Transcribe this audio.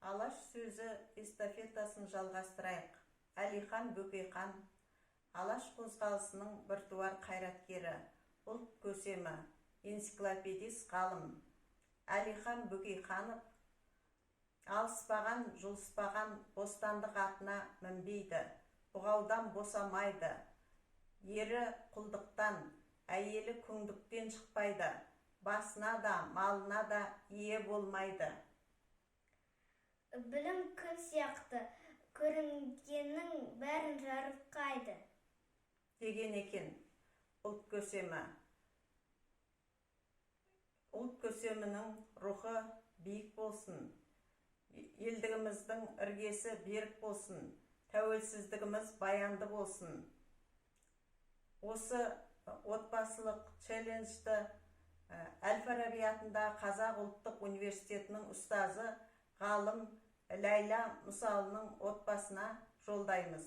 Алаш сөзі эстафетасын жалғастырайық. Әлихан Бөкейхан, Алаш қозғалысының біртуар қайраткері, ұлт көсемі, энциклопедист ғалым. Әлихан Бөкейханов алыспаған, жұлыспаған бостандық атына мінбейді, бұғаудан босамайды. Ері құлдықтан, әйелі күңдіктен шықпайды, басына да, малына да ие болмайды. Білім күн сияқты көрінгеннің бәрін жарылқайды деген екен ұлт көсемі. Ұлт көсемінің рухы биік болсын, елдігіміздің іргесі берік болсын, тәуелсіздігіміз баянды болсын. Осы отбасылық челленджді Әл-Фараби атындағы Қазақ ұлттық университетінің ұстазы ғалым Ләйла Мұсалының отбасына жолдаймыз.